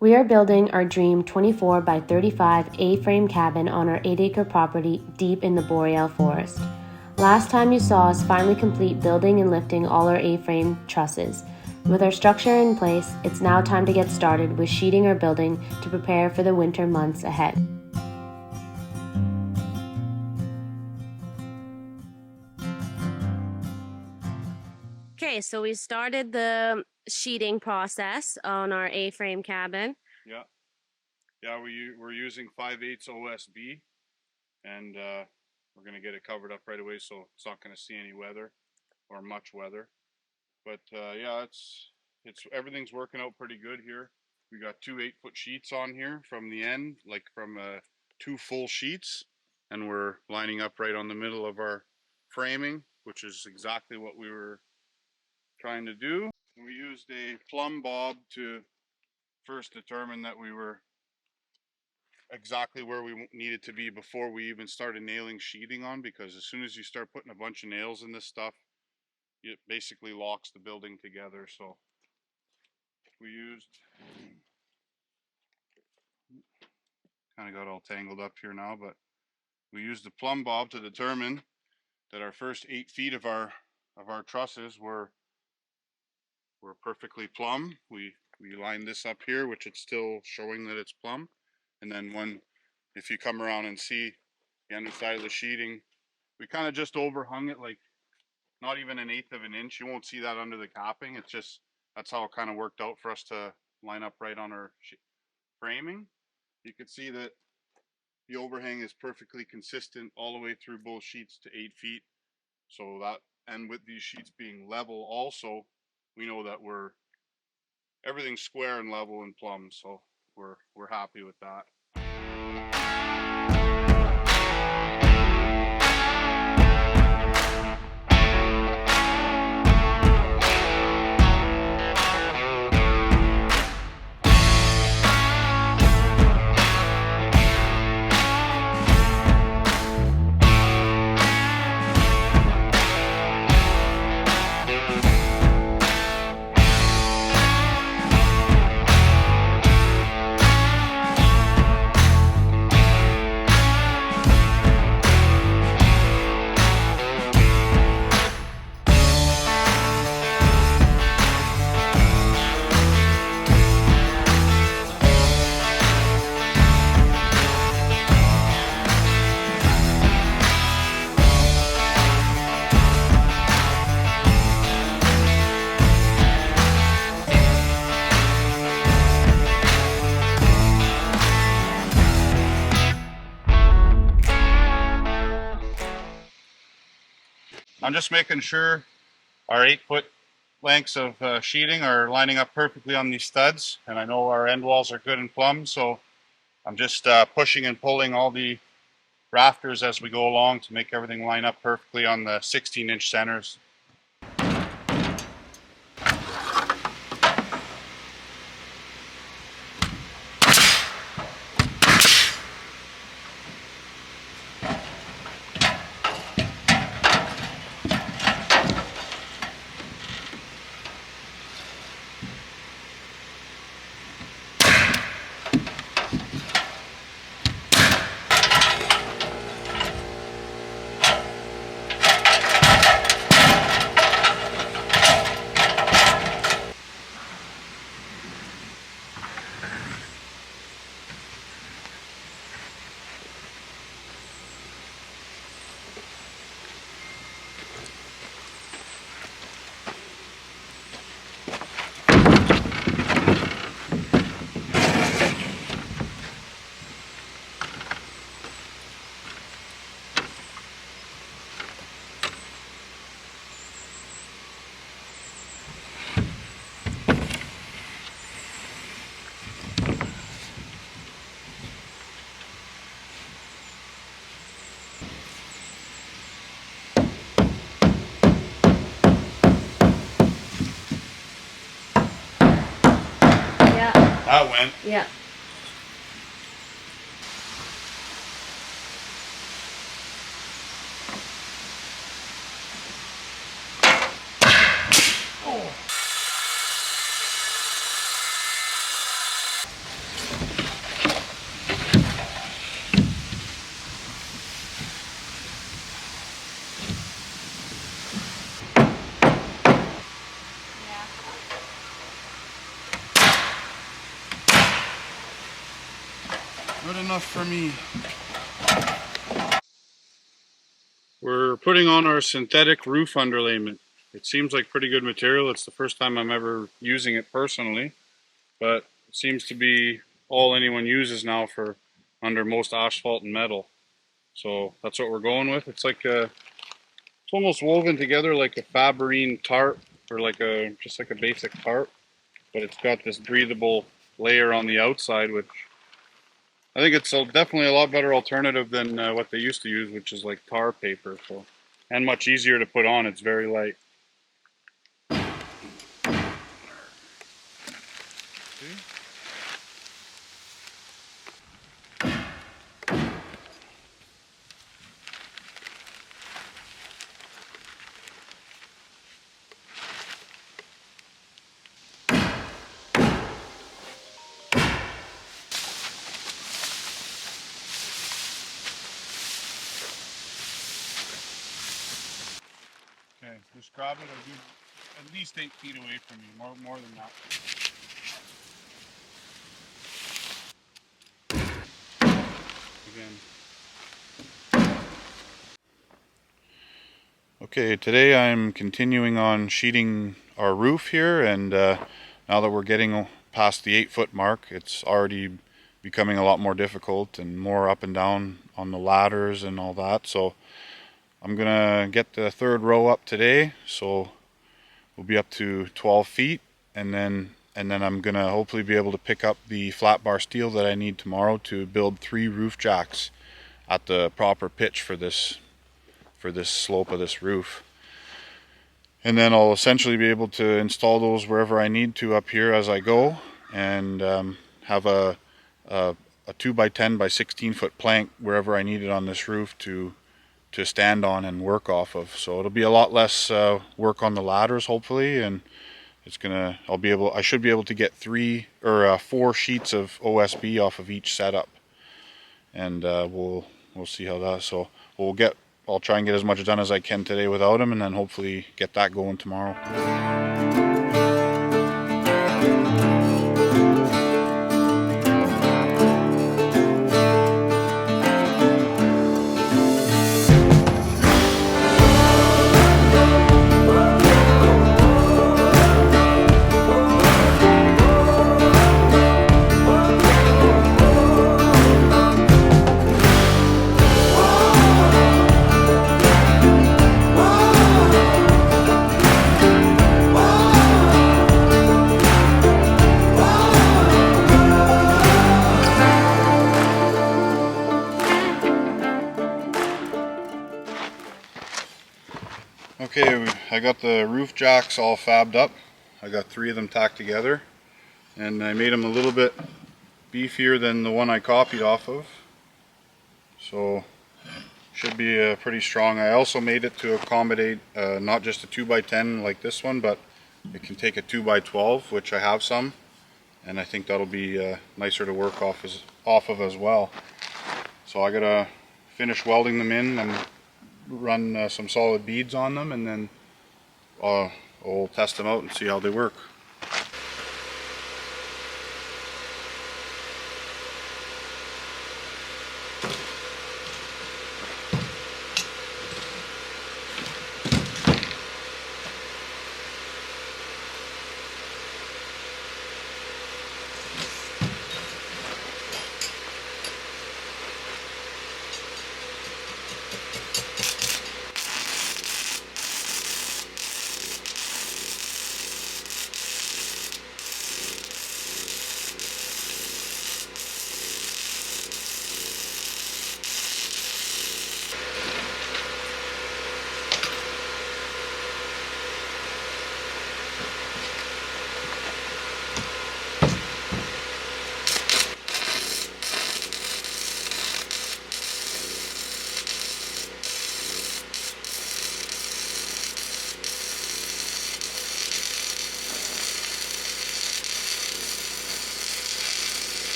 We are building our dream 24 by 35 A-frame cabin on our 8-acre property deep in the boreal forest. Last time you saw us finally complete building and lifting all our A-frame trusses. With our structure in place, it's now time to get started with sheeting our building to prepare for the winter months ahead. Okay, so we started the sheeting process on our A-frame cabin. Yeah, we're using 5/8 OSB, and we're gonna get it covered up right away, so it's not gonna see any weather or much weather. But yeah, it's everything's working out pretty good here. We got two 8-foot sheets on here from the end, like from two full sheets, and we're lining up right on the middle of our framing, which is exactly what we were trying to do. We used a plumb bob to first determine that we were exactly where we needed to be before we even started nailing sheeting on, because as soon as you start putting a bunch of nails in this stuff, it basically locks the building together. So we used, kind of got all tangled up here now, but we used the plumb bob to determine that our first 8 feet of our trusses were perfectly plumb. We lined this up here, which it's still showing that it's plumb. And then if you come around and see the underside of the sheeting, we kind of just overhung it, like not even 1/8 of an inch. You won't see that under the capping. It's just, that's how it kind of worked out for us to line up right on our framing. You can see that the overhang is perfectly consistent all the way through both sheets to 8 feet. So that, and with these sheets being level also, we know that everything's square and level and plumb. So we're happy with that. I'm just making sure our 8-foot lengths of sheeting are lining up perfectly on these studs, and I know our end walls are good and plumb, so I'm just pushing and pulling all the rafters as we go along to make everything line up perfectly on the 16-inch centers. That went. Yeah. Good enough for me. We're putting on our synthetic roof underlayment. It seems like pretty good material. It's the first time I'm ever using it personally, but it seems to be all anyone uses now for under most asphalt and metal. So that's what we're going with. It's like it's almost woven together like a Fabricating tarp, or like just like a basic tarp, but it's got this breathable layer on the outside, which I think it's definitely a lot better alternative than what they used to use, which is like tar paper. So, and much easier to put on. It's very light. See? Okay, just grab it. I'll be at least 8 feet away from you, more than that. Again. Okay, today I'm continuing on sheeting our roof here, and now that we're getting past the 8-foot mark, it's already becoming a lot more difficult and more up and down on the ladders and all that. So I'm gonna get the 3rd row up today, so we'll be up to 12 feet, and then I'm gonna hopefully be able to pick up the flat bar steel that I need tomorrow to build 3 roof jacks at the proper pitch for this slope of this roof. And then I'll essentially be able to install those wherever I need to up here as I go, and have a 2x10 by 16 foot plank wherever I need it on this roof to stand on and work off of. So it'll be a lot less work on the ladders, hopefully, and I should be able to get 4 sheets of OSB off of each setup, and we'll see how that. So I'll try and get as much done as I can today without him, and then hopefully get that going tomorrow. Okay, I got the roof jacks all fabbed up. I got 3 of them tacked together, and I made them a little bit beefier than the one I copied off of, so should be pretty strong. I also made it to accommodate not just a 2x10 like this one, but it can take a 2x12, which I have some, and I think that'll be nicer to work off of as well. So I gotta finish welding them in and run some solid beads on them, and then we'll test them out and see how they work.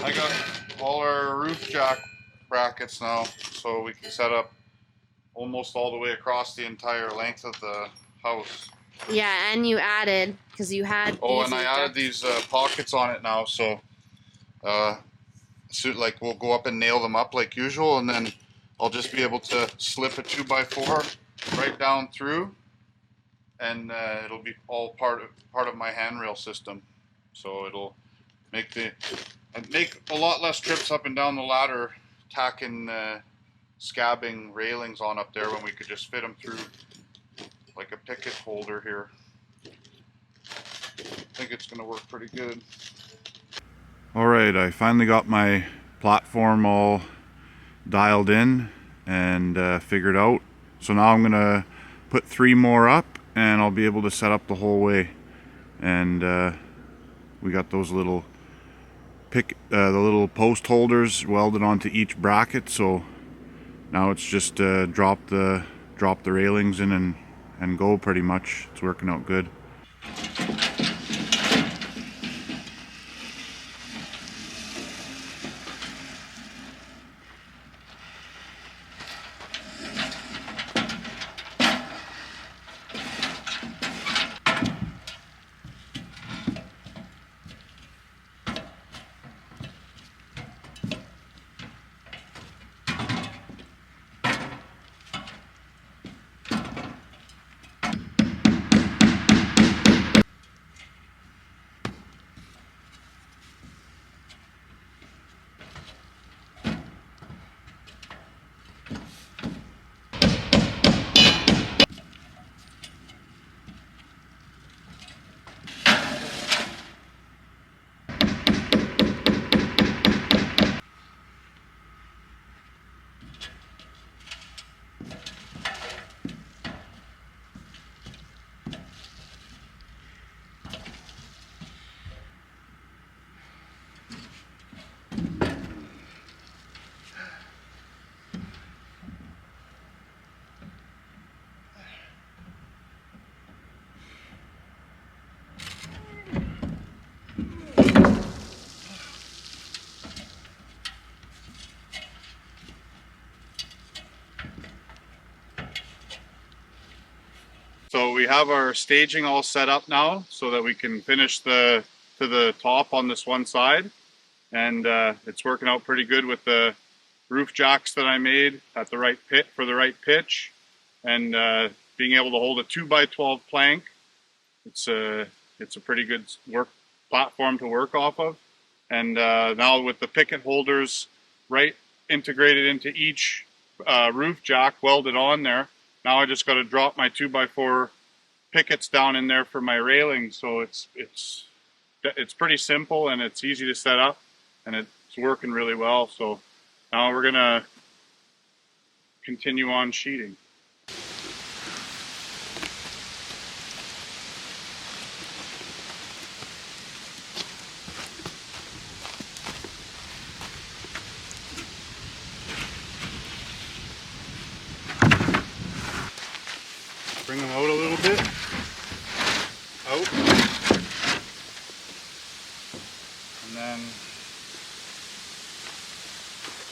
I got all our roof jack brackets now, so we can set up almost all the way across the entire length of the house. Yeah, and you added, because you had Oh, and I added these pockets on it now, so like we'll go up and nail them up like usual, and then I'll just be able to slip a 2x4 right down through, and it'll be all part of my handrail system. So it'll make a lot less trips up and down the ladder, tacking scabbing railings on up there when we could just fit them through like a picket holder here. I think it's going to work pretty good. Alright, I finally got my platform all dialed in and figured out. So now I'm going to put 3 more up and I'll be able to set up the whole way. And we got those little the little post holders welded onto each bracket, so now it's just drop the railings in and go pretty much. It's working out good. So we have our staging all set up now so that we can finish to the top on this one side, and it's working out pretty good with the roof jacks that I made at the right pit for the right pitch, and being able to hold a 2x12 plank. It's a pretty good work platform to work off of, and now with the picket holders right integrated into each roof jack welded on there. Now I just got to drop my 2x4 pickets down in there for my railing, so it's pretty simple and it's easy to set up, and it's working really well. So now we're gonna continue on sheeting. Bring them out a little bit. Out. And then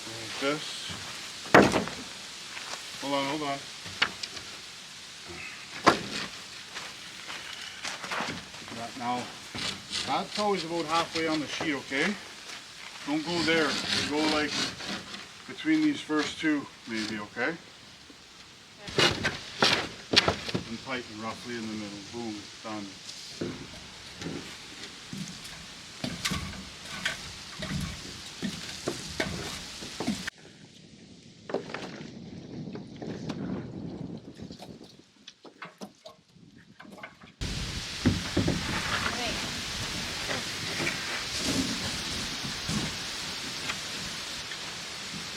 like this. Hold on. That now. That's always about halfway on the sheet, okay? Don't go there. Go like between these first two, maybe, okay? And tighten roughly in the middle. Boom, done.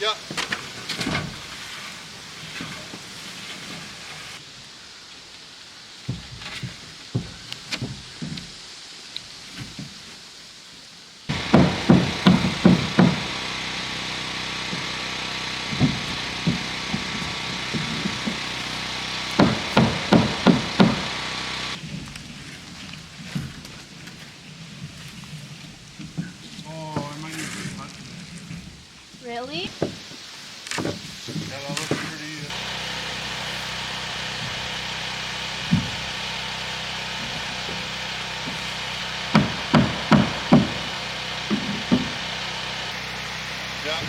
Yeah. Really? Yeah, that looks pretty. Yeah.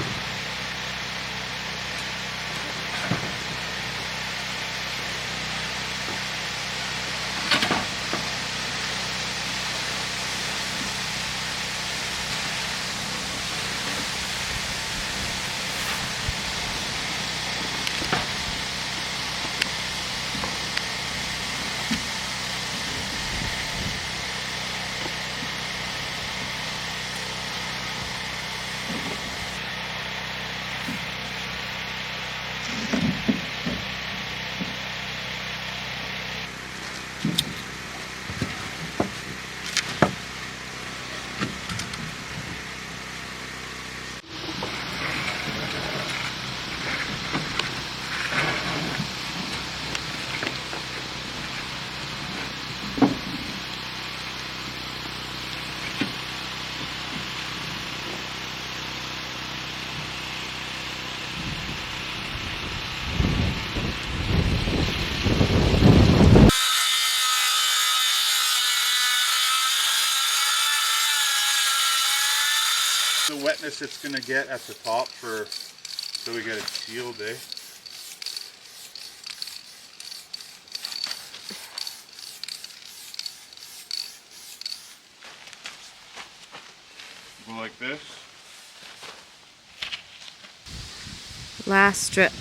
The wetness it's gonna get at the top so we get it sealed, eh? Go like this. Last strip.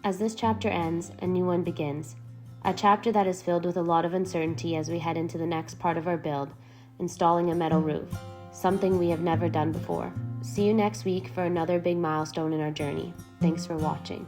As this chapter ends, a new one begins. A chapter that is filled with a lot of uncertainty as we head into the next part of our build, installing a metal roof, something we have never done before. See you next week for another big milestone in our journey. Thanks for watching.